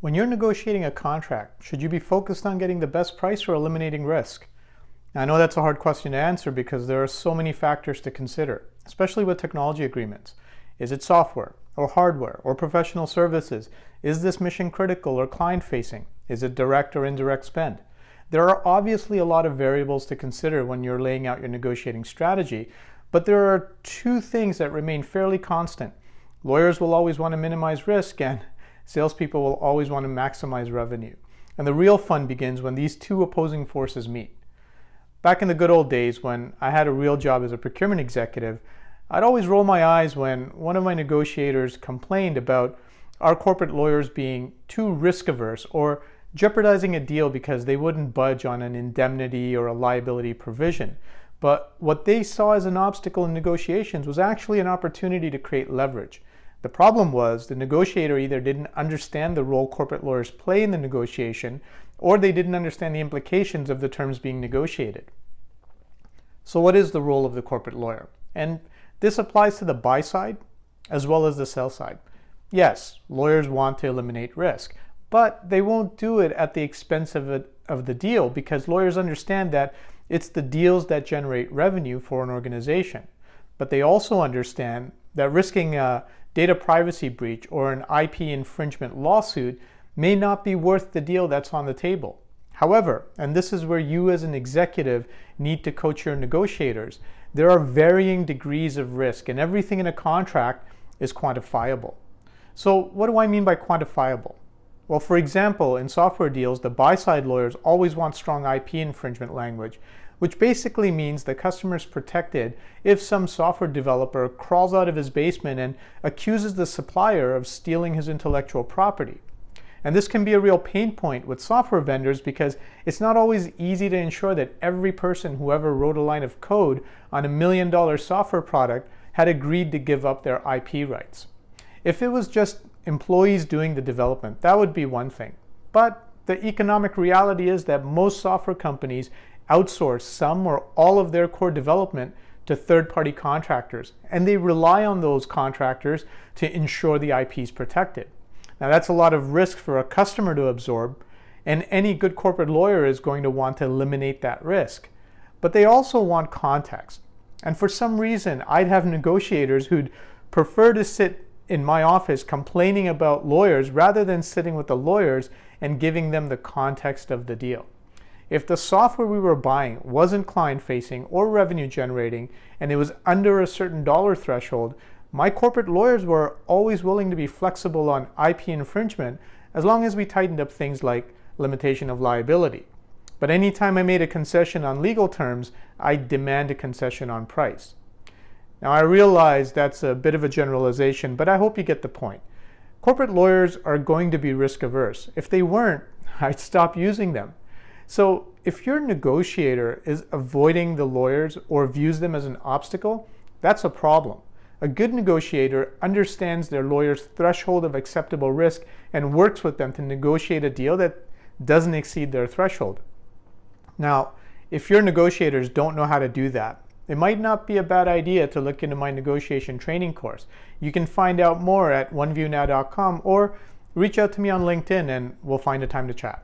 When you're negotiating a contract, should you be focused on getting the best price or eliminating risk? Now, I know that's a hard question to answer because there are so many factors to consider, especially with technology agreements. Is it software or hardware or professional services? Is this mission critical or client facing? Is it direct or indirect spend? There are obviously a lot of variables to consider when you're laying out your negotiating strategy, but there are two things that remain fairly constant. Lawyers will always want to minimize risk, and salespeople will always want to maximize revenue. And the real fun begins when these two opposing forces meet. Back in the good old days when I had a real job as a procurement executive, I'd always roll my eyes when one of my negotiators complained about our corporate lawyers being too risk averse or jeopardizing a deal because they wouldn't budge on an indemnity or a liability provision. But what they saw as an obstacle in negotiations was actually an opportunity to create leverage. The problem was the negotiator either didn't understand the role corporate lawyers play in the negotiation, or they didn't understand the implications of the terms being negotiated. So what is the role of the corporate lawyer? And this applies to the buy side as well as the sell side. Yes, lawyers want to eliminate risk, but they won't do it at the expense of the deal, because lawyers understand that it's the deals that generate revenue for an organization. But they also understand that risking a data privacy breach or an IP infringement lawsuit may not be worth the deal that's on the table. However, and this is where you as an executive need to coach your negotiators, there are varying degrees of risk, and everything in a contract is quantifiable. So what do I mean by quantifiable? Well, for example, in software deals, the buy-side lawyers always want strong IP infringement language, which basically means the customer is protected if some software developer crawls out of his basement and accuses the supplier of stealing his intellectual property. And this can be a real pain point with software vendors because it's not always easy to ensure that every person who ever wrote a line of code on $1 million software product had agreed to give up their IP rights. If it was just employees doing the development, that would be one thing. But the economic reality is that most software companies outsource some or all of their core development to third-party contractors, and they rely on those contractors to ensure the IP is protected. Now, that's a lot of risk for a customer to absorb, and any good corporate lawyer is going to want to eliminate that risk. But they also want context. And for some reason, I'd have negotiators who'd prefer to sit in my office complaining about lawyers rather than sitting with the lawyers and giving them the context of the deal. If the software we were buying wasn't client-facing or revenue-generating, and it was under a certain dollar threshold, my corporate lawyers were always willing to be flexible on IP infringement as long as we tightened up things like limitation of liability. But anytime I made a concession on legal terms, I'd demand a concession on price. Now, I realize that's a bit of a generalization, but I hope you get the point. Corporate lawyers are going to be risk-averse. If they weren't, I'd stop using them. So if your negotiator is avoiding the lawyers or views them as an obstacle, that's a problem. A good negotiator understands their lawyer's threshold of acceptable risk and works with them to negotiate a deal that doesn't exceed their threshold. Now, if your negotiators don't know how to do that, it might not be a bad idea to look into my negotiation training course. You can find out more at oneviewnow.com or reach out to me on LinkedIn and we'll find a time to chat.